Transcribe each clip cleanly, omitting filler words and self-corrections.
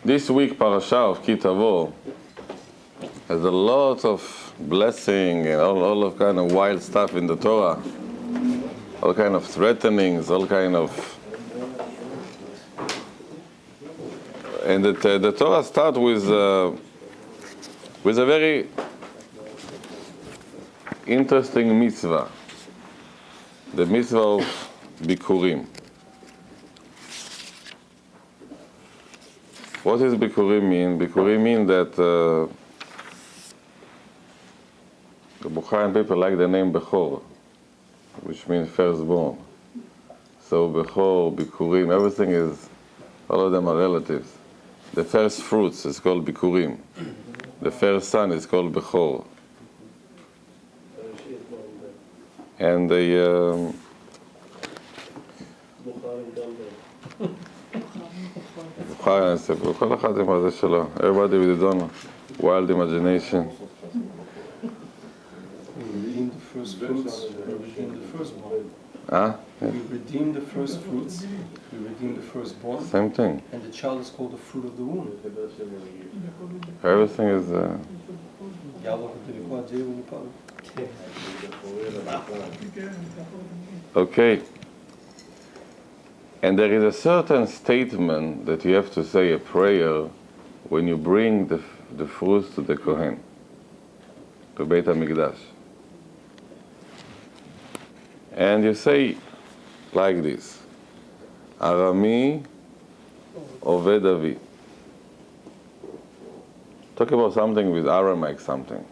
This week, Parasha of Ki Tavo has a lot of blessing and all of kind of wild stuff in the Torah. All kind of threatenings, all kind of... And the Torah starts with a very interesting mitzvah. The mitzvah of Bikurim. What does Bikurim mean? Bikurim mean that the Bukharian people like the name Bechor, which means firstborn. So Bechor, Bikurim, everything is, all of them are relatives. The first fruits is called Bikurim. The first son is called Bechor. And the Bukharian, כל אחד עם הזה שלו. Everybody with his own wild imagination. We redeem the first fruits, we redeem the firstborn. Yeah. We redeem the first fruits, we redeem the firstborn. Same thing. And the child is called the fruit of the womb. Everything is... Okay. And there is a certain statement that you have to say a prayer when you bring the fruits to the Kohen, to Beit HaMikdash. And you say like this, Arami Oved Avi. Talk about something with Aramaic something.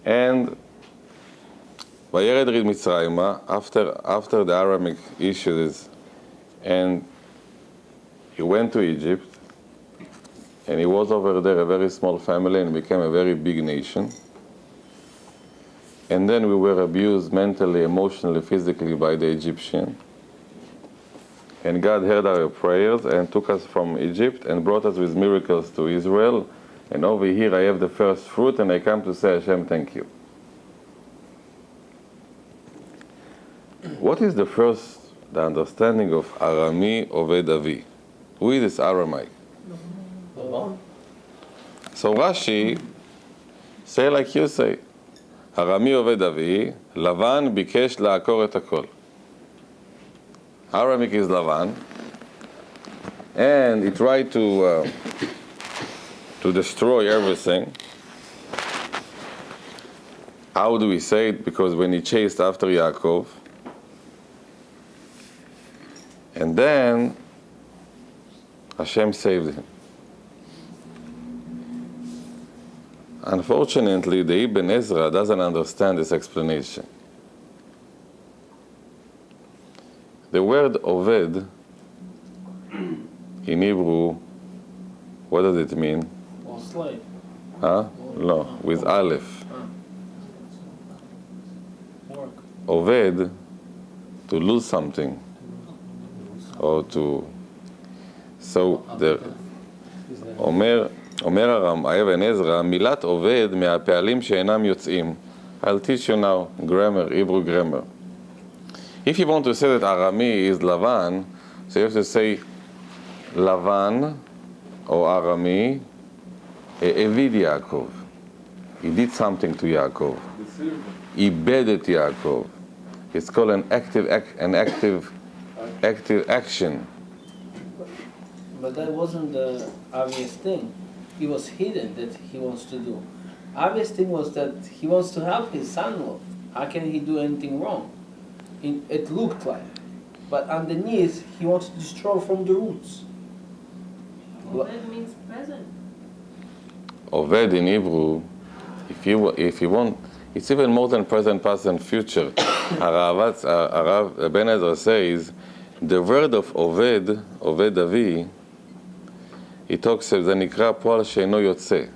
And Vayered Rid Mitzrayma, after the Aramaic issues, and he went to Egypt, and he was over there a very small family and became a very big nation. And then we were abused mentally, emotionally, physically by the Egyptian. And God heard our prayers and took us from Egypt and brought us with miracles to Israel. And over here I have the first fruit and I come to say, Hashem, thank you. What is the understanding of Arami Oved Avi? Who is this Aramaic? So Rashi say like you say, Arami Oved Avi, Lavan bikesh la'akor et hakol. Aramaic is Lavan, and he tried to destroy everything. How do we say it? Because when he chased after Yaakov, and then Hashem saved him. Unfortunately, the Ibn Ezra doesn't understand this explanation. The word Oved in Hebrew, what does it mean? Or slave. Huh? No, with Aleph. Work. Oved, to lose something. Or to... So, the... אומר אבן עזרא, מילת עובד מהפעלים שאינם יוצאים. I'll teach you now grammar, Hebrew grammar. If you want to say that Arami is Lavan, so you have to say Lavan or Arami Evid Yaakov. He did something to Yaakov. He bedded Yaakov. It's called an active action. But that wasn't the obvious thing. It was hidden that he wants to do. Obvious thing was that he wants to help his son-in-law. How can he do anything wrong? It looked like. But underneath, he wants to destroy from the roots. Oved means present. Oved in Hebrew, if you want, it's even more than present, past, and future. Harav Ben Ezra says, the word of Oved Avi, he talks, זה נקרא פועל שאינו יוצא.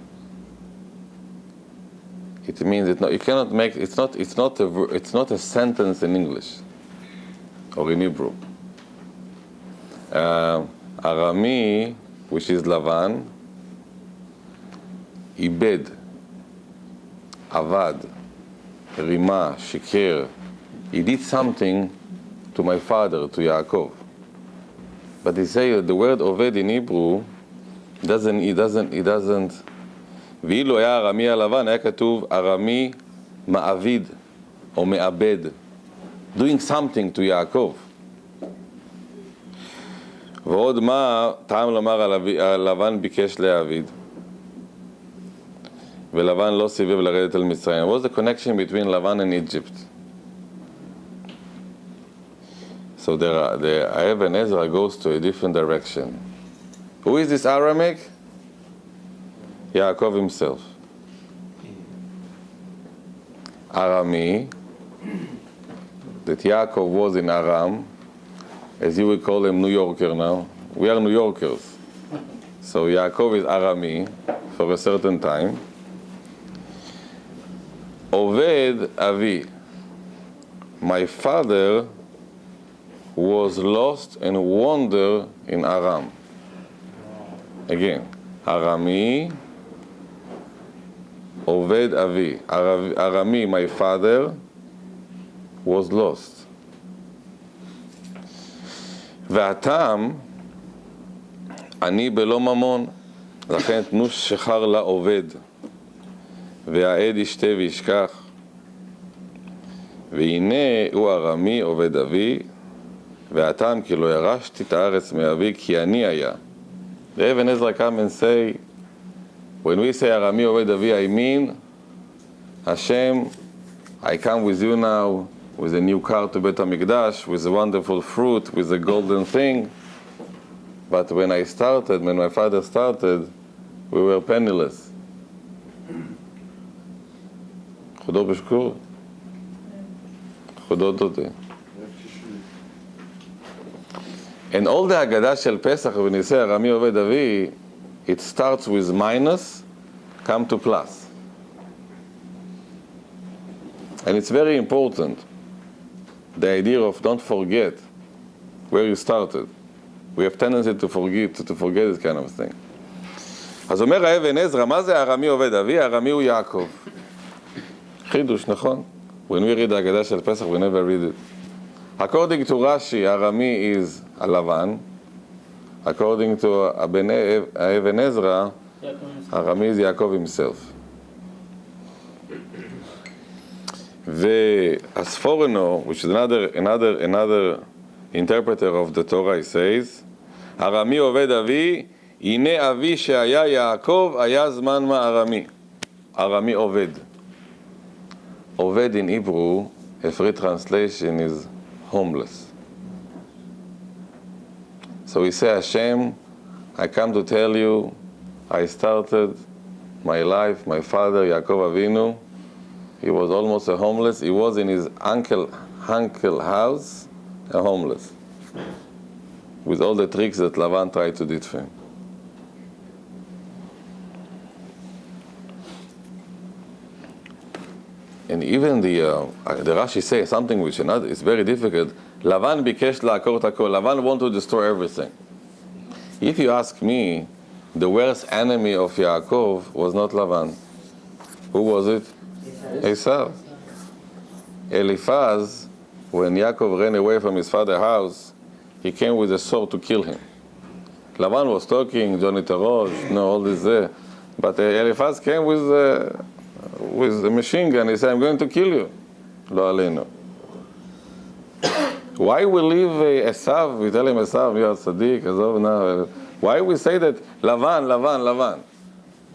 It means you cannot make, it's not a sentence in English or in Hebrew. Arami, which is Lavan, Ibed, Avad, Rima, Shikir. He did something to my father, to Yaakov. But he say the word Oved in Hebrew doesn't. ואילו היה ארמי הלבן, היה כתוב ארמי מעביד או מעבד, doing something to יעקב. ועוד מה טעם לומר על לבן ביקש להעביד, ולבן לא סיבב לרדת אל מצרים. What's the connection between Lavan and Egypt? So the Ibn Ezra goes to a different direction. Who is this Aramaic? Yaakov himself. Arami, that Yaakov was in Aram, as you would call him New Yorker now. We are New Yorkers. So Yaakov is Arami for a certain time. Oved Avi, my father was lost and wandered in Aram. Again, Arami, Oved Avi. Arami, my father, was lost. והטעם, אני בלא ממון, לכן תנו שכר לעובד, והעד ישתה וישכח. והנה הוא ארמי עובד אבי, והטעם כי לא ירשתי את הארץ מאבי, כי אני היה. The Ibn Ezra come and say, when we say Arami Oved Avi, I mean, Hashem, I come with you now, with a new car to Bet HaMikdash, with a wonderful fruit, with a golden thing. But when I started, when my father started, we were penniless. Chudo b'shkur. Chudo dodi. And all the Haggadah shel Pesach, when you say Arami Oved Avi, it starts with minus, come to plus. And it's very important, the idea of don't forget where you started. We have tendency to forget this kind of thing. אז אומר האבן עזרא, מה זה ארמי עובד אבי? ארמי הוא יעקב. חידוש, נכון? When we read the Haggadah shel Pesach, we never read it. According to Rashi, Arami is a Lavan. According to Ibn Ezra, Arami is Yaakov himself. Asforno, which is another interpreter of the Torah, he says, Arami Oved Avi, Ine Avi she'aya Yaakov, aya zman ma Arami. Arami Oved. Oved in Hebrew, a free translation is homeless. So we say, Hashem, I come to tell you, I started my life, my father, Yaakov Avinu, he was almost a homeless. He was in his uncle house, a homeless, with all the tricks that Lavan tried to do for him. And even the Rashi says something which is very difficult. Lavan bikesh la'akor takol. Lavan wanted to destroy everything. If you ask me, the worst enemy of Yaakov was not Lavan. Who was it? Esau. Eliphaz, when Yaakov ran away from his father's house, he came with a sword to kill him. Lavan was talking, Johnny Terosh, all this there. But Eliphaz came with a machine gun. He said, I'm going to kill you. Lo aleinu. Why we leave Esav? We tell him, Esav, you are tzaddik, Azov now. Why we say that Lavan?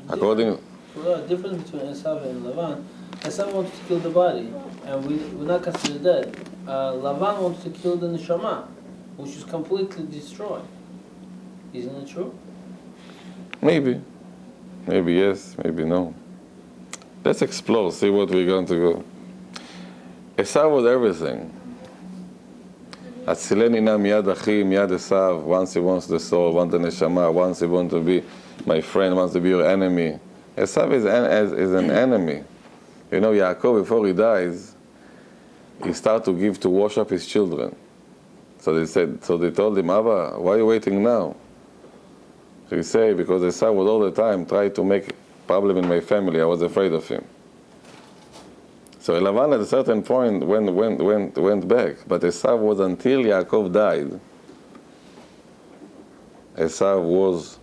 According the difference between Esav and Lavan, Esav wanted to kill the body, and we're not considered dead. Lavan wanted to kill the neshama, which is completely destroyed. Isn't it true? Maybe yes, maybe no. Let's explore, see what we're going to go. Esav was everything. Atzileni na miyad achi, miyad Esav. Once he wants the soul, wants the neshama. Once he wants to be my friend, wants to be your enemy. Esav is an enemy. You know, Yaakov, before he dies, he started to give to worship his children. So they told him, Abba, why are you waiting now? He said, because Esav was all the time trying to make problem in my family. I was afraid of him. So Lavan at a certain point went back, but Esav was until Yaakov died. Esav was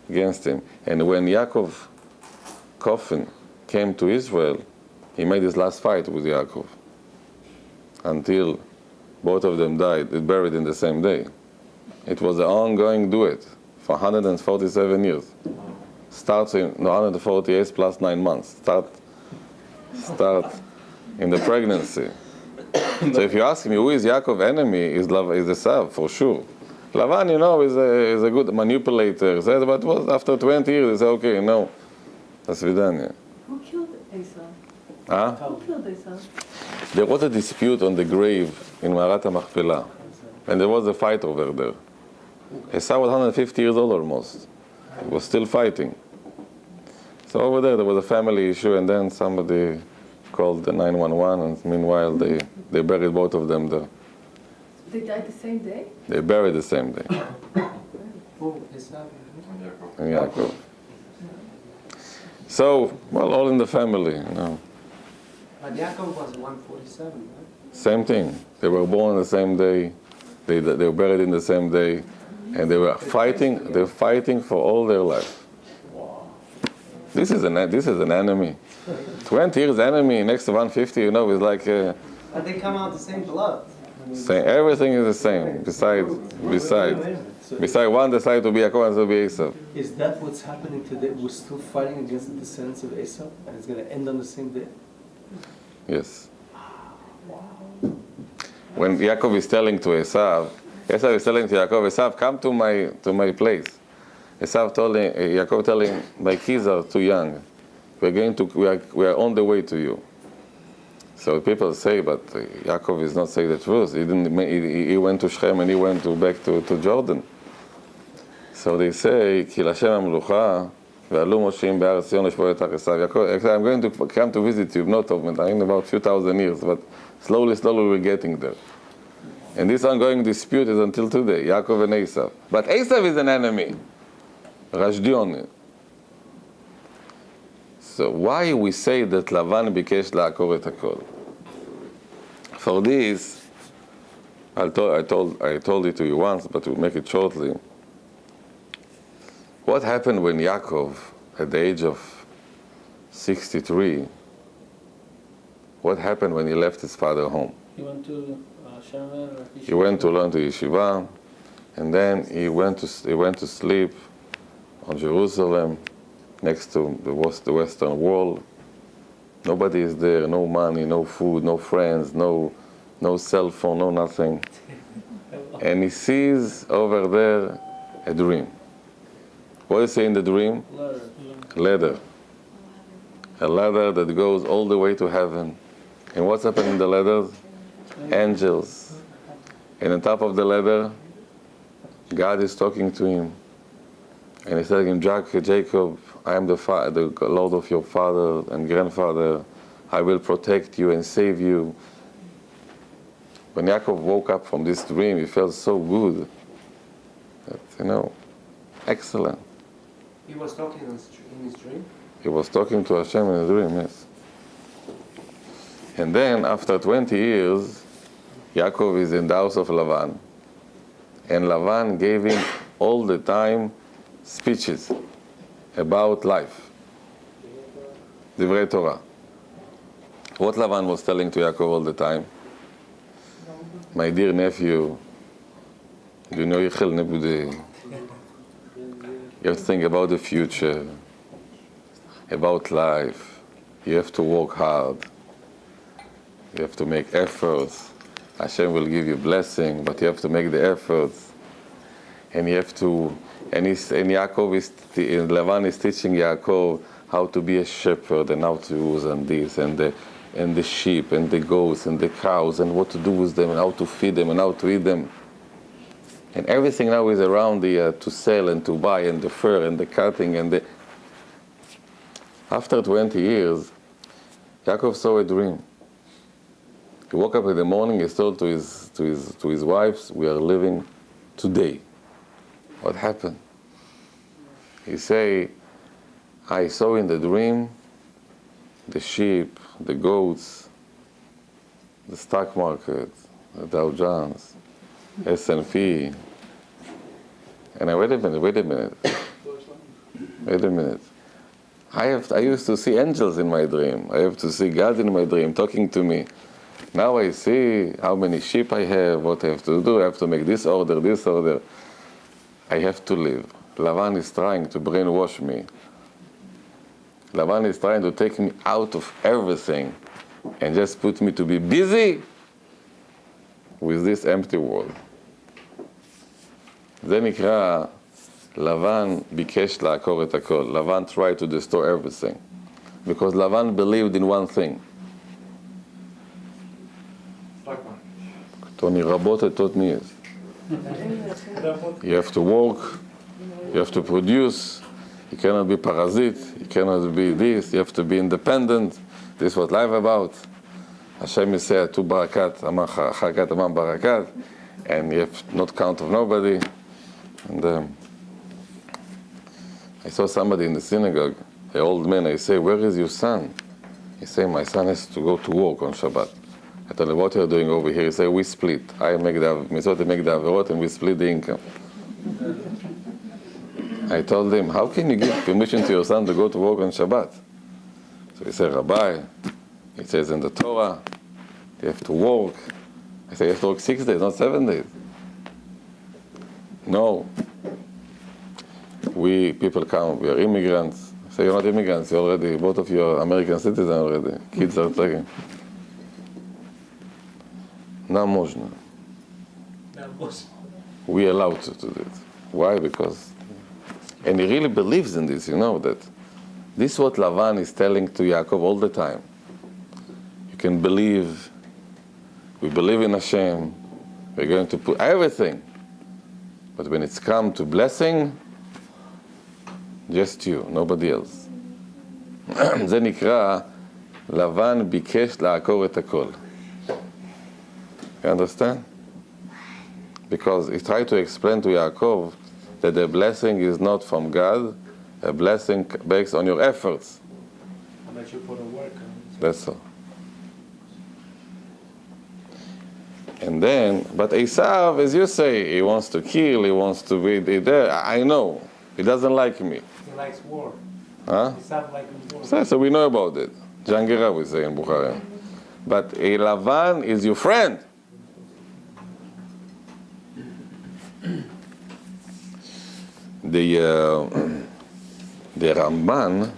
against him. And when Yaakov's coffin came to Israel, he made his last fight with Yaakov until both of them died, buried in the same day. It was an ongoing duet for 147 years. Starts in 148 plus 9 months. Start in the pregnancy. So if you ask me who is Yaakov's enemy, is Esav for sure. Lavan, is a good manipulator. But after 20 years, he said, okay, no, that's Vidania. Who killed Esau? Huh? Who killed Esau? There was a dispute on the grave in Marat HaMachpelah, and there was a fight over there. Esau was 150 years old almost. He was still fighting. So over there was a family issue, and then somebody called the 911, and meanwhile they buried both of them there. They died the same day? They buried the same day. Oh, Esau. And Yaakov. So, well, all in the family, But Yaakov was 147, right? Same thing. They were born on the same day. They were buried in the same day, and they were fighting. They were fighting for all their life. This is an enemy. 20 years enemy next to 150. Is like. But they come out the same blood. Everything is the same. Besides one decided to be Yaakov and to be Esau. Is that what's happening today? We're still fighting against the descendants of Esau, and it's going to end on the same day? Yes. When Yaakov is telling to Esau is telling to Yaakov, Esau, come to my place. Yaakov telling, my kids are too young. We are on the way to you. So people say, but Yaakov is not saying the truth. He went to Shechem and he went back to Jordan. So they say, Ki Lashem Amlucha, Ve'alu Moshim Be'aretz Zion Lishpo Etach Esav. Yaakov, I'm going to come to visit you, not in about a few thousand years, but slowly we're getting there. And this ongoing dispute is until today, Yaakov and Esav. But Esav is an enemy. Rashdion. So why we say that Lavan bikesh la'akor et hakol? For this, I told it to you once, but we'll make it shortly. What happened when Yaakov, at the age of 63, what happened when he left his father home? He went to Shem. He went to learn to yeshiva, and then he went to sleep on Jerusalem, next to the Western Wall. Nobody is there, no money, no food, no friends, no cell phone, no nothing. And he sees over there a dream. What is he in the dream? Ladder. A ladder that goes all the way to heaven. And what's happening in the ladders? Angels. And on top of the ladder, God is talking to him. And he's telling him, Jacob, I am the Lord of your father and grandfather. I will protect you and save you. When Yaakov woke up from this dream, he felt so good. That, excellent. He was talking in his dream? He was talking to Hashem in a dream, yes. And then, after 20 years, Yaakov is in the house of Lavan. And Lavan gave him all the time speeches about life. Divrei Torah. What Lavan was telling to Yaakov all the time? My dear nephew, you have to think about the future, about life. You have to work hard. You have to make efforts. Hashem will give you blessing, but you have to make the efforts. And you have to. And Lavan is teaching Yaakov how to be a shepherd and how to use and this and the sheep and the goats and the cows and what to do with them and how to feed them and how to eat them. And everything now is around to sell and to buy and the fur and the cutting and the. After 20 years, Yaakov saw a dream. He woke up in the morning. He told to his wives, "We are living today." What happened? He say, "I saw in the dream the sheep, the goats, the stock market, the Dow Jones, S&P, And I wait a minute. I used to see angels in my dream. I have to see God in my dream talking to me. Now I see how many sheep I have, what I have to do. I have to make this order. I have to live. Lavan is trying to brainwash me. Lavan is trying to take me out of everything and just put me to be busy with this empty world. זה נקרא, לבן ביקש לעקור את הכל. לבן tried to destroy everything. Because Lavan believed in one thing. Tony работать, тот не есть. You have to work, you have to produce, you cannot be parasite, you cannot be this, you have to be independent. This is what life about. Hashem is say, tu barakat, chagat, amam barakat, and you have not count of nobody. And I saw somebody in the synagogue, an old man, I say, where is your son? He say, my son has to go to work on Shabbat. I told him, what are you doing over here? He said, we split. I make the averot and we split the income. I told him, how can you give permission to your son to go to work on Shabbat? So he said, Rabbi, it says in the Torah, you have to work. I said, you have to work 6 days, not 7 days. No. People come, we are immigrants. I say, you're not immigrants, you're already, both of you are American citizens already. Kids are taking. Нам можно. We allowed to do it. Why? Because, and he really believes in this, that this is what Lavan is telling to Yaakov all the time. You can believe, we believe in Hashem, we're going to put everything. But when it's come to blessing, just you, nobody else. זה נקרא, לבן ביקש לעקור את הכל. You understand? Because he tried to explain to Yaakov that the blessing is not from God, a blessing based on your efforts. How much you put in work? That's all. And then, but Esav, as you say, he wants to kill, he wants to be there. I know. He doesn't like me. He likes war. Huh? Esav likes war. So we know about it. Jangira, we say in Bukharian. But Lavan is your friend. The Ramban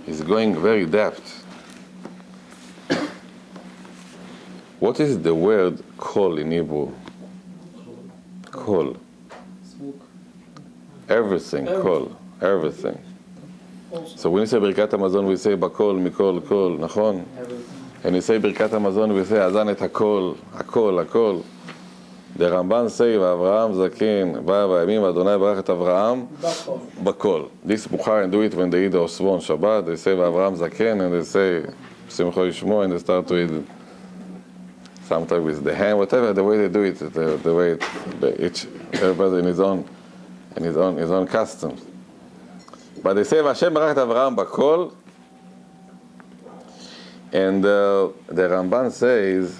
is going very depth. What is the word kol in Hebrew? Kol. Everything, kol. Everything. So when you say Birkat HaMazon, we say bakol, mikol, kol, nachon? And we say Birkat HaMazon, we say azan et hakol, hakol. The Ramban say, Avraham zaken, vayayimim Adonai barach et Avraham, bakol. This Bukharian do it when they eat the osvo on Shabbat. They say Avraham zaken, and they say Simcha Yishmo, and they start to eat sometimes with the hand, whatever the way they do it, the way everybody in his own customs. But they say Hashem barach et Avraham bakol, and the Ramban says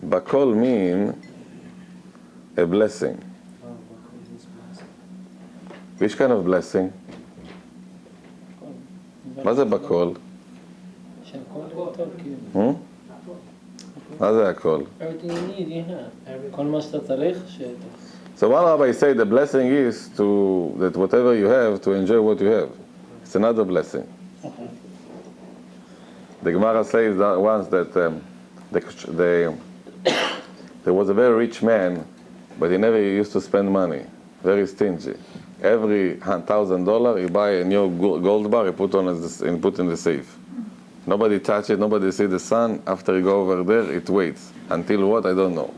bakol mean a blessing. Which kind of blessing? מה זה בכל? מה זה הכל? Everything you need, you have. כל מה שאתה צריך, So one rabbi said the blessing is that whatever you have, to enjoy what you have. It's another blessing. The Gemara says that once that there was a very rich man, but he never used to spend money. Very stingy. Every $1,000 he buy a new gold bar, he put in the safe. Nobody touch it, nobody see the sun. After he go over there, it waits. Until what? I don't know.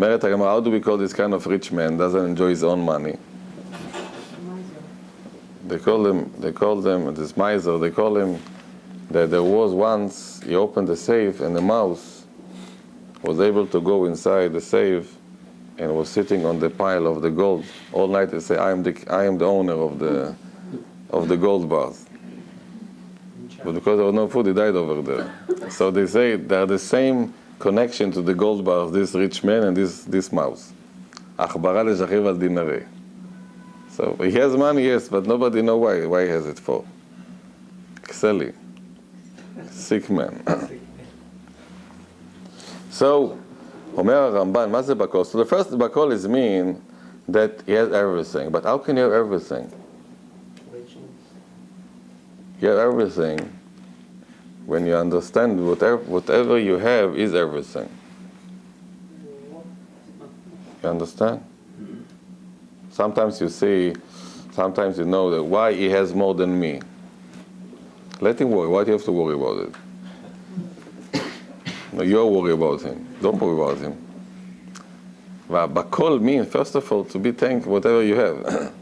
How do we call this kind of rich man doesn't enjoy his own money? They call them this miser. They call him that there was once he opened the safe and the mouse was able to go inside the safe and was sitting on the pile of the gold all night. They say, I am the owner of the gold bars. But because there was no food, he died over there. So they say they are the same connection to the gold bars, this rich man and this mouse. אך ברא לשכב על דינרי. So he has money, yes, but nobody know why he has it for. Kseli. Sick man. So, אומר הרמב"ן, מה זה בכל? So the first בכל is mean that he has everything. But how can you have everything? You have everything when you understand whatever you have is everything. You understand? Sometimes you see, sometimes you know that why he has more than me. Let him worry. Why do you have to worry about it? No, you're worried about him. Don't worry about him. Bakol means, first of all, to be thankful whatever you have.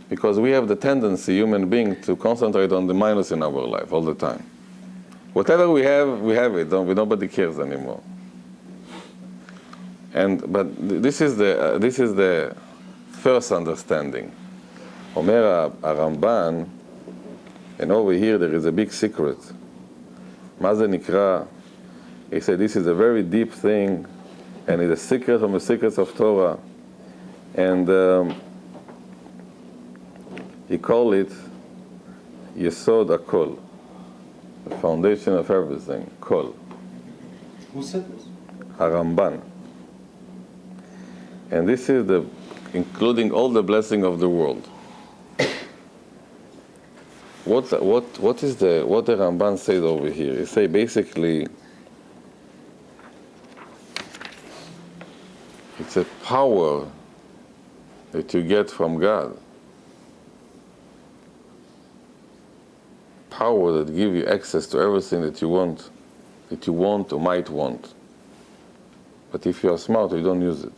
Because we have the tendency, human being, to concentrate on the minus in our life all the time. Whatever we have it. Nobody cares anymore. But this is the first understanding. Omer Aramban, and over here there is a big secret. מה זה נקרא? He said this is a very deep thing, and it's a secret from the secrets of Torah. And he called it Yesod HaKol, the foundation of everything, Kol. Who said this? Haramban. And this is including all the blessing of the world. What the Ramban says over here? He say basically it's a power that you get from God. Power that give you access to everything that you want or might want. But if you are smart, you don't use it.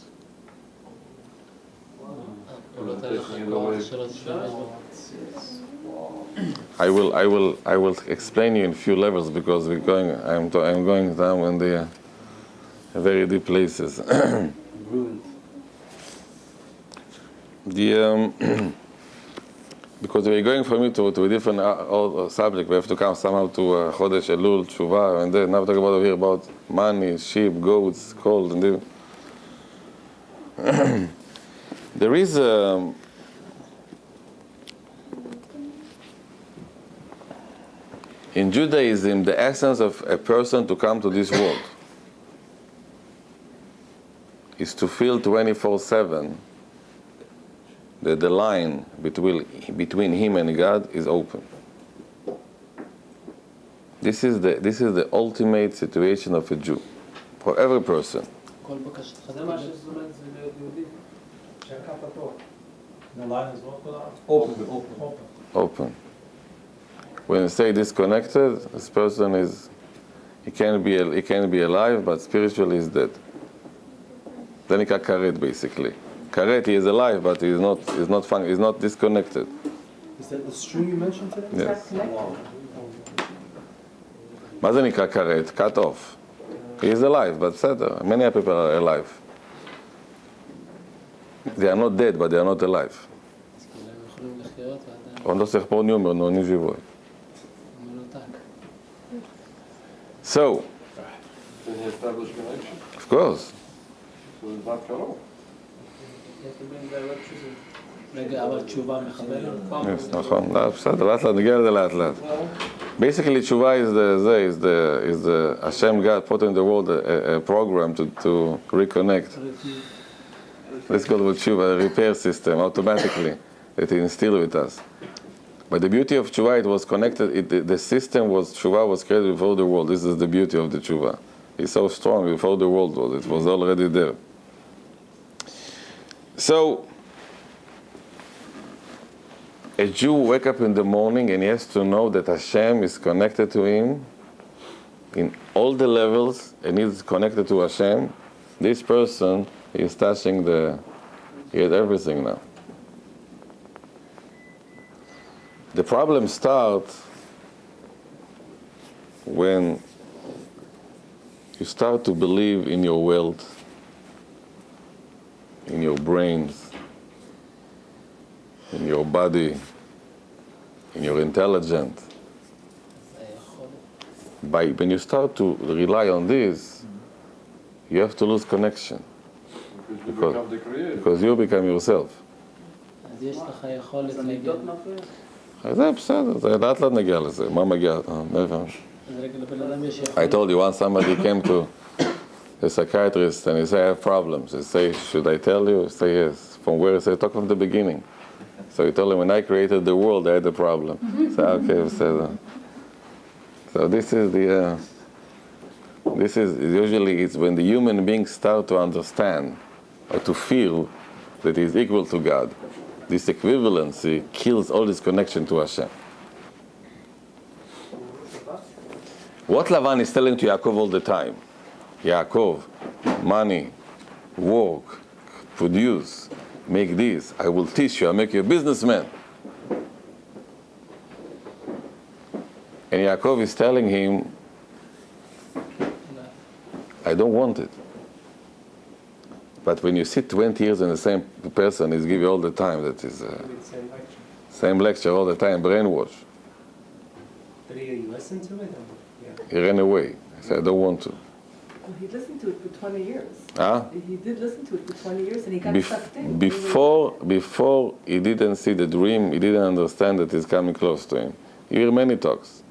I will explain you in few levels because I'm going down in the very deep places. Because we're going from it to a different subject, we have to come somehow to Chodesh Elul, Tshuva, and then now talk about over here about money, sheep, goats, cold, and there is in Judaism the essence of a person to come to this world is to feel 24/7 that the line between him and God is open. This is the ultimate situation of a Jew for every person. The line is open. When you say disconnected, this person he can be alive, but spiritually is dead. Then he can karet basically. Karet, he is alive, but he's not disconnected. Is that the string you mentioned today? Yes. Wow. מה זה נקרא karet? Cut off. He is alive, but בסדר. Many people are alive. They are not dead, but they are not alive. On לא צריך פה ניומר, נו живוי. So, Did he establish connection? of course. So it's not cut off. רגע, אבל תשובה מחברת? Yes, נכון. בסדר, לאט לאט, נגיע לזה לאט לאט. Basically, tshuva is the Hashem God put in the world a program to reconnect. Let's go with tshuva, a repair system automatically that he instilled with us. But the beauty of tshuva, it was connected. The system tshuva was created before the world. This is the beauty of the tshuva. It's so strong before the world was. It was already there. So, a Jew wake up in the morning and he has to know that Hashem is connected to him in all the levels and he's connected to Hashem. This person is touching he has everything now. The problem starts when you start to believe in your wealth, in your brains, in your body, in your intelligence. When you start to rely on this, you have to lose connection. you become the creator. Because you become yourself. אז יש לך יכולת אז המידות להגיע. מפריע? זה בסדר, זה לאט לאט נגיע לזה. מה מגיע? מאיפה? אז רגע, לבן אדם יש I יכולת. told you once somebody came to a psychiatrist and he said, I have problems. He say, should I tell you? He say, yes. From where? He said, talk from the beginning. So he told him, when I created the world, I had a problem. So okay, so this is the, this is usually it's when the human beings start to understand or to feel that he is equal to God. This equivalency kills all this connection to Hashem. What Lavan is telling to Yaakov all the time? Yaakov, money, work, produce, make this. I will teach you. I'll make you a businessman. And Yaakov is telling him, I don't want it. But when you sit 20 years in the same person, he's give you all the time. That is same lecture all the time, brainwash. But you listen to it? He ran away. He said, I don't want to. Well, he listened to it for 20 years. Huh? He did listen to it for 20 years and he got sucked in. Before he didn't see the dream, he didn't understand that he's coming close to him. You hear many talks.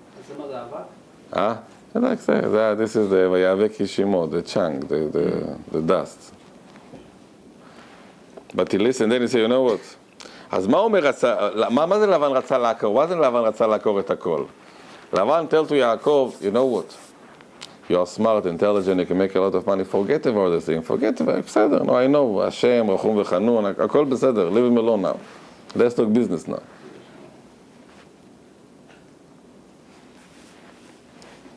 Huh? Like that, this is the Vayavek Yishimo, the chunk, the dust. But he listened, then he said, you know what? אז מה אומר מה זה לבן רצה לעקור? מה זה לבן רצה לעקור את הכל? לבן tell to Yaakov, you know what? You are smart, intelligent, you can make a lot of money, forget about the thing, forget about it, בסדר, no, I know, השם, רחום וחנון, הכל בסדר, leave him alone now. Let's talk business now.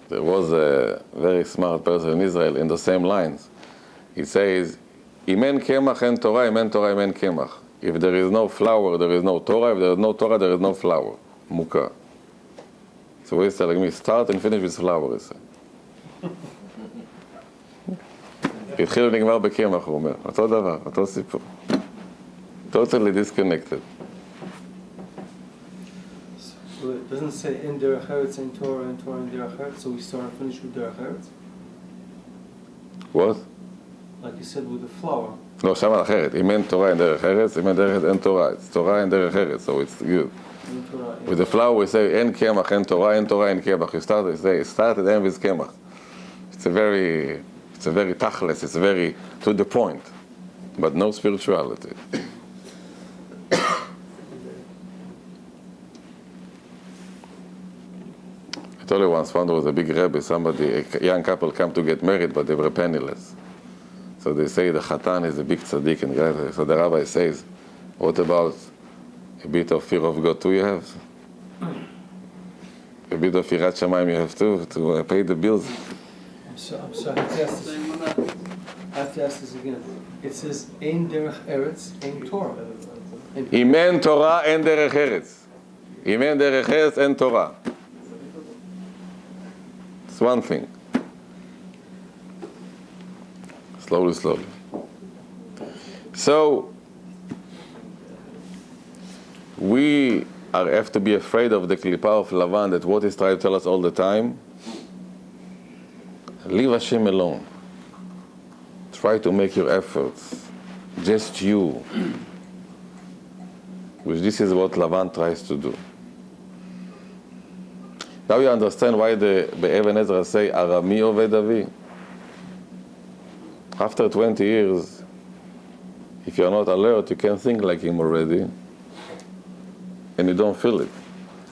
There was a very smart person in Israel in the same lines. He says, אם אין קמח אין תורה, אם אין תורה אם אין קמח. If there is no flour, there is no Torah. If there is no Torah, there is no flour. Mukah. So he's telling me, start and finish with flour, he said. התחיל ונגמר בקמח, הוא אומר. אותו דבר, אותו סיפור. Totally disconnected. So it doesn't say in derech eretz, in Torah, in Torah, in derech eretz. So we start and finish with derech eretz. What? Like you said with the flour. לא, שמה אחרת. אם אין תורה אין דרך ארץ, אם אין דרך ארץ אין תורה. It's תורה אין דרך ארץ, so it's good. In Torah. With the flour we say, אין קמח, אין תורה, אין תורה, אין קמח. You start and end with קמח. It's a very tachlis, it's very to the point, but no spirituality. I told you once, there was a big Rebbe, a young couple come to get married, but they were penniless. So they say the Chatan is a big tzaddik, and so the rabbi says, what about a bit of fear of God too you have? A bit of Yirat Shamayim you have too, to pay the bills. I'm sorry, I have to ask this again. It says ein derech eretz, ein Torah. אם אין תורה, אין דרך ארץ. אם אין דרך ארץ, אין תורה. It's one thing. Slowly. So, we have to be afraid of the klipa of Lavan, that what he's trying to tell us all the time. Leave Hashem alone. Try to make your efforts. Just you. Which this is what Lavan tries to do. Now you understand why the Be'even Ezra say, Arami Oved Avi. After 20 years, if you're not alert, you can think like him already, and you don't feel it.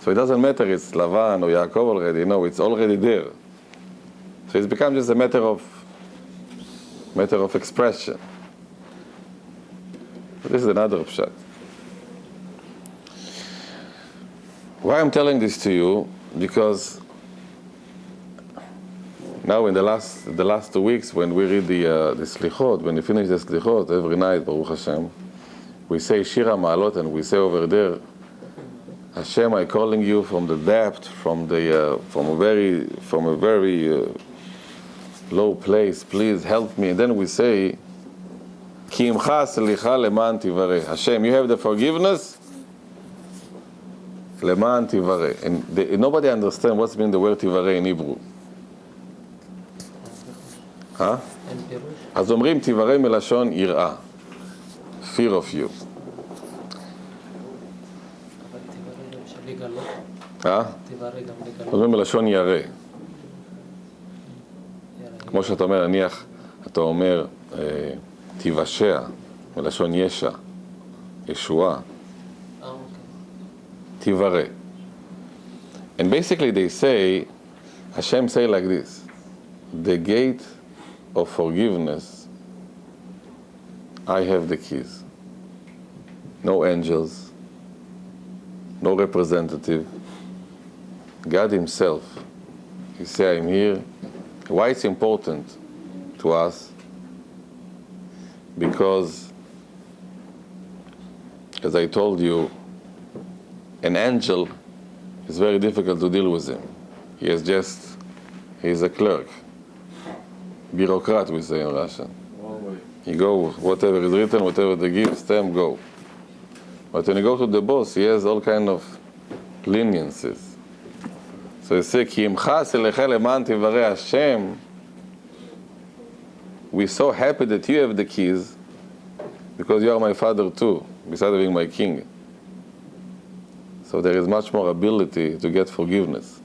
So it doesn't matter it's Lavan or Yaakov already, no, it's already there. So it's become just a matter of expression. But this is another pshat. Why I'm telling this to you? Because now in the last 2 weeks, when we read the Slichot, when we finish the Slichot every night, Baruch Hashem, we say Shira Ma'alot, and we say over there, Hashem, I'm calling you from the depth, from a very low place. Please help me. And then we say, Ki imcha selicha leman tivareh. Hashem, you have the forgiveness. Leman tivareh. And nobody understands what's mean the word tivareh in Hebrew. Huh? אז אומרים תברא מלשון יראה, fear of you. אומרים מלשון ירא. כמו שאתה אומר, נניח, אתה אומר תיוושע, מלשון ישע, ישועה. תברא. And basically they say, Hashem say like this, the gate of forgiveness, I have the keys. No angels, no representative, God himself. He say, I'm here. Why it's important to us? Because, as I told you, an angel is very difficult to deal with him. He's a clerk. Bureaucrat, we say in Russian. He go, whatever is written, whatever they give, stamp, go. But when you go to the boss, he has all kind of leniencies. So he say, Ki imcha selecha leman tivarei Hashem. We're so happy that you have the keys, because you are my father too, besides being my king. So there is much more ability to get forgiveness.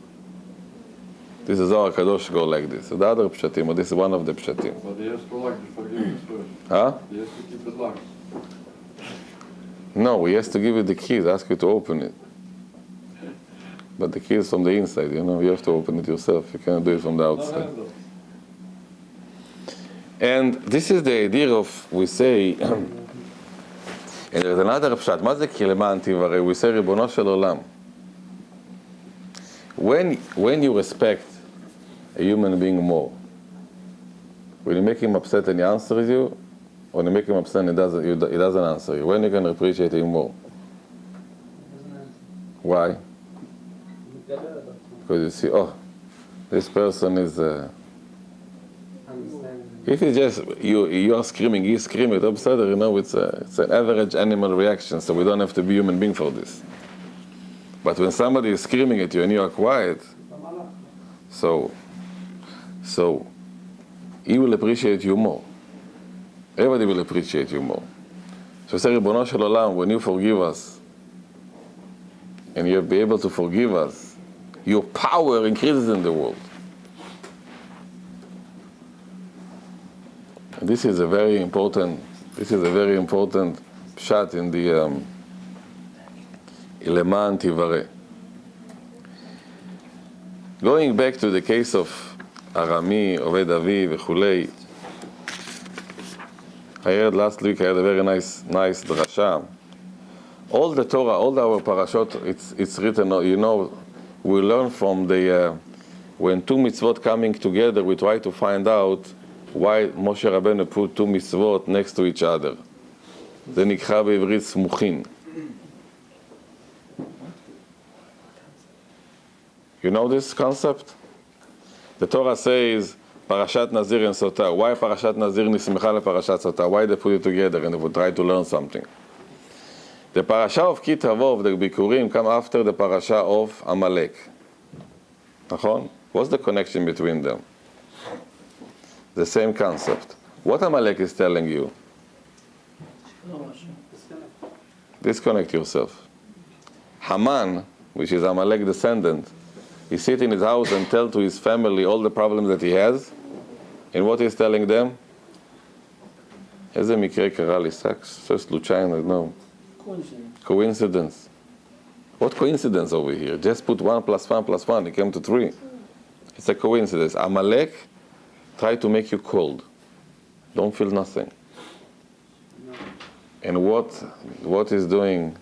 This is our Kadosh go like this. So the other pshatim, or this is one of the pshatim. But he has to like the forgiveness first. Huh? He has to keep it locked. No, he has to give you the keys, ask you to open it. But the keys from the inside, you have to open it yourself. You cannot do it from the outside. And this is the idea of, we say, and there's another pshat, מה זה כי למען תברא? We say, ריבונו של עולם. When you respect a human being more, when you make him upset and he answers you, or when you make him upset and he doesn't answer you, when you can appreciate him more? Why? Because you see, oh, this person is... if it's just you are screaming, he's screaming, it's an average animal reaction, so we don't have to be human being for this. But when somebody is screaming at you and you are quiet, so he will appreciate you more. Everybody will appreciate you more. So say, Ribono Shel Olam, when you forgive us, and you'll be able to forgive us, your power increases in the world. And this is a very important pshat in the Leman Tivareh. Going back to the case of Arami, Oved Avi, v'chulei, I heard last week, I had a very nice drasha. All the Torah, all our parashot, it's written, we learn from the, when two mitzvot coming together, we try to find out why Moshe Rabbeinu put two mitzvot next to each other. זה נקרא בעברית סמוכין. You know this concept? The Torah says, Parashat Nazir and Sotah. Why Parashat Nazir nismecha leParashat Sotah? Why they put it together and they would try to learn something? The parasha of Chief-Rabbi, the Bikurim, come after the parasha of Amalek. נכון? What's the connection between them? The same concept. What Amalek is telling you? Disconnect yourself. Haman, which is Amalek descendant, he sits in his house and tells to his family all the problems that he has. And what he's telling them? איזה מקרה קרה לי, first Luchain, no. Coincidence. What coincidence over here? Just put 1 + 1 + 1, it came to 3. It's a coincidence. Amalek try to make you cold. Don't feel nothing. And what is doing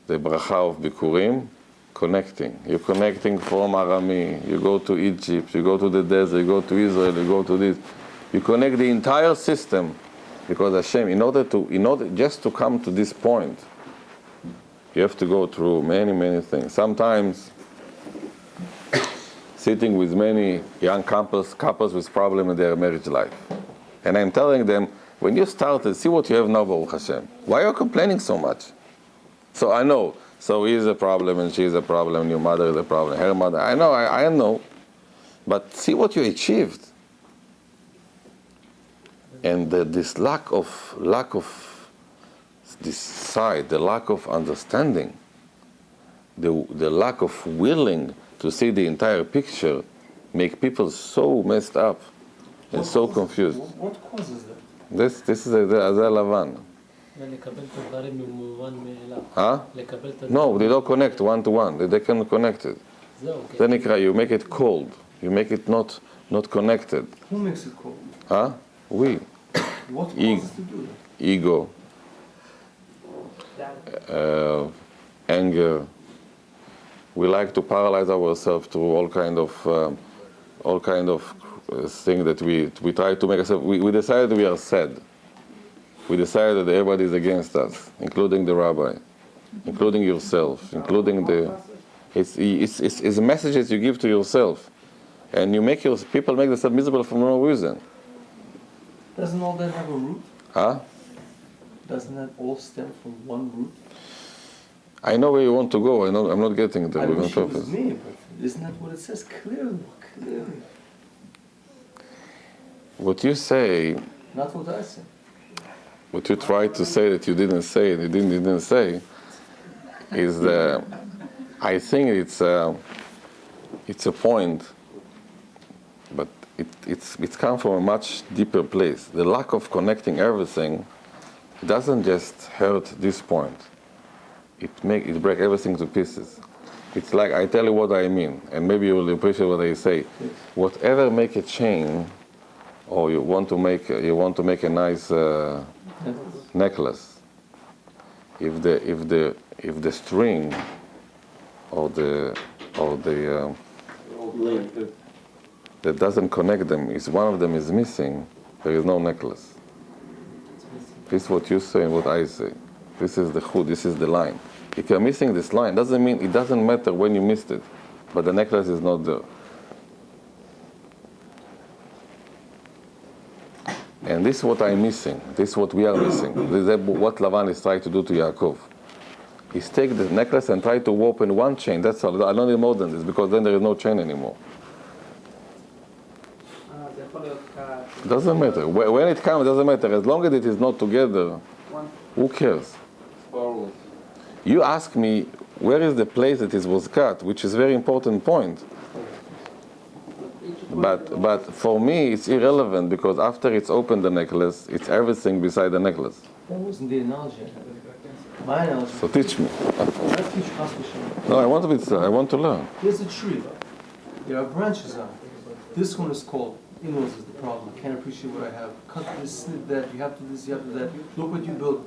the bracha of Bikurim? Connecting. You're connecting from Arami. You go to Egypt, you go to the desert, you go to Israel, you go to this. You connect the entire system. Because Hashem, in order just to come to this point, you have to go through many, many things. Sometimes sitting with many young couples with problems in their marriage life. And I'm telling them, when you started, see what you have now, Baruch Hashem. Why are you complaining so much? So I know. So he's a problem and she's a problem, and your mother is a problem, her mother. I know. But see what you achieved. And this lack of this side, the lack of understanding, the lack of willing to see the entire picture, make people so messed up and so confused. What causes that? This is the Lavan. Huh? No, they don't connect one to one. They can connect it. Then you make it cold. You make it not connected. Who makes it cold? Huh? We. What causes to do that? Ego, anger. We like to paralyze ourselves through all kind of things that we try to make ourselves. We decided we are sad. We decided that everybody is against us, including the rabbi, including yourself, including the. It's messages you give to yourself, and people make themselves miserable for no reason. Doesn't all that have a root? Huh? Doesn't that all stem from one root? I know where you want to go. I'm not getting there I on wish it was purpose. me, but isn't that what it says clearly? Clearly. What you say, Not what I say. what you try to say that you didn't say, and you didn't say, is I think it's a point, but it's come from a much deeper place. The lack of connecting everything doesn't just hurt this point. It break everything to pieces. It's like, I tell you what I mean, and maybe you will appreciate what I say. Whatever make a chain, or you want to make a nice necklace. If the string or the that doesn't connect them, is one of them is missing, there is no necklace. This is what you say and what I say. This is the hood, this is the line. If you're missing this line, it doesn't matter when you missed it, but the necklace is not there. And this is what I'm missing. This is what we are missing. This is what Lavan is trying to do to Yaakov. He's take the necklace and try to open one chain. That's all. I don't need more than this, because then there is no chain anymore. Doesn't matter. When it comes, it doesn't matter. As long as it is not together, who cares? Powerless. You ask me, where is the place that it was cut, which is a very important point. But for me, it's irrelevant, because after it's opened the necklace, it's everything beside the necklace. That wasn't the analogy. My analogy. So teach me. I teach Chas v'Shalom. No, I want to learn. Here's a tree. There are branches on it. This one is called, is the problem. I can't appreciate what I have. Cut this, snip that, you have to this, you have to that. Look what you built.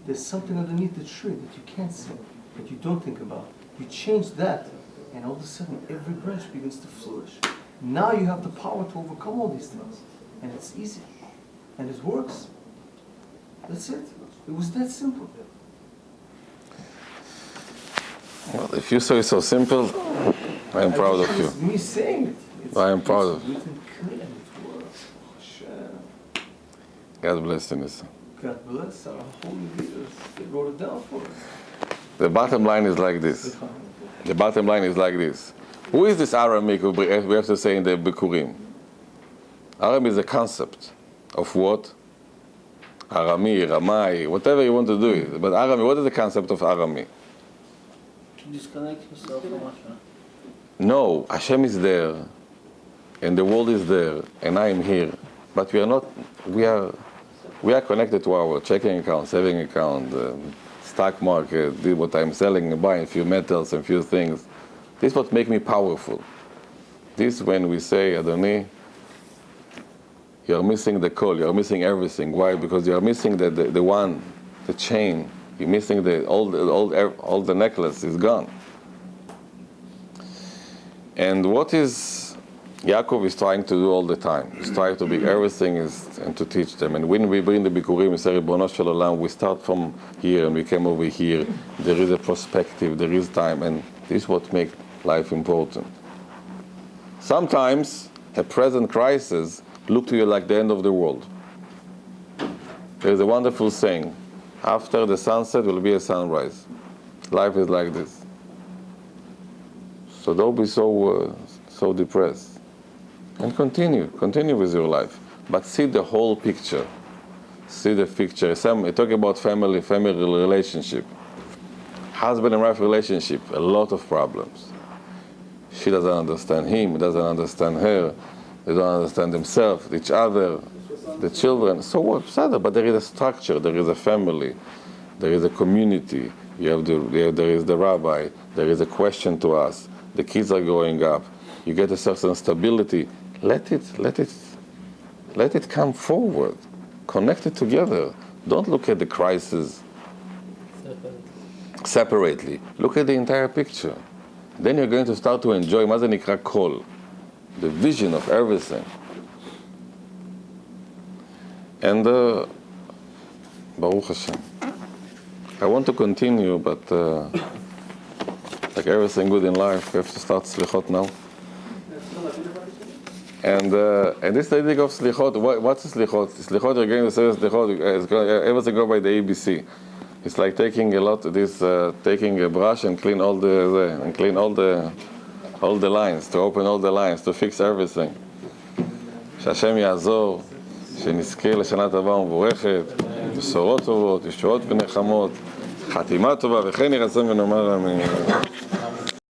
There's something underneath the tree that you can't see, that you don't think about. You change that, and all of a sudden every branch begins to flourish. Now you have the power to overcome all these things. And it's easy. And it works. That's it. It was that simple. Well, if you say so simple, I am proud of you. It's me saying it. I am proud of you. It's written clear, it works. Hashem. God bless you, Nisa. God bless our holy leaders. They wrote it down for us. The bottom line is like this. The bottom line is like this. Who is this Aramaic we have to say in the Bikurim? Aram is a concept of what? Arami, Ramai, whatever you want to do it. But Arami, what is the concept of Arami? To disconnect yourself from Hashem. No, Hashem is there, and the world is there, and I am here. But we are not. We are connected to our checking account, saving account, stock market. What I'm selling and buying, a few metals and few things. This is what makes me powerful. This when we say, Adoni, you're missing the call, you're missing everything. Why? Because you're missing the chain. You're missing all the necklace is gone. And what is Yaakov is trying to do all the time? He's trying to be everything and to teach them. And when we bring the Bikurim, we say, Ribono Shel Olam, we start from here and we came over here. There is a perspective, there is time, and this is what makes life important. Sometimes a present crisis look to you like the end of the world. There is a wonderful saying, after the sunset will be a sunrise. Life is like this. So don't be so depressed. And continue with your life. but see the whole picture. See the picture. We talk about family relationship. Husband and wife relationship, a lot of problems. She doesn't understand him, he doesn't understand her, they don't understand themselves, each other, the children. So what? But there is a structure, there is a family, there is a community. There is the rabbi, there is a question to ask, the kids are growing up, you get a certain stability. Let it come forward. Connect it together. Don't look at the crisis separately. Look at the entire picture. Then you're going to start to enjoy מה זה נקרא כל, the vision of everything. And Baruch Hashem. I want to continue, but like everything good in life, we have to start slichot now. And this idea of slichot, what's slichot? Slichot, you're going to say slichot, everything go by the ABC. It's like taking taking a brush and clean all the lines, to open all the lines, to fix everything. שהשם יעזור, שנזכה לשנה טובה ומבורכת, בשורות טובות, ישועות ונחמות, חתימה טובה, וכן ירצה ונאמר אמן.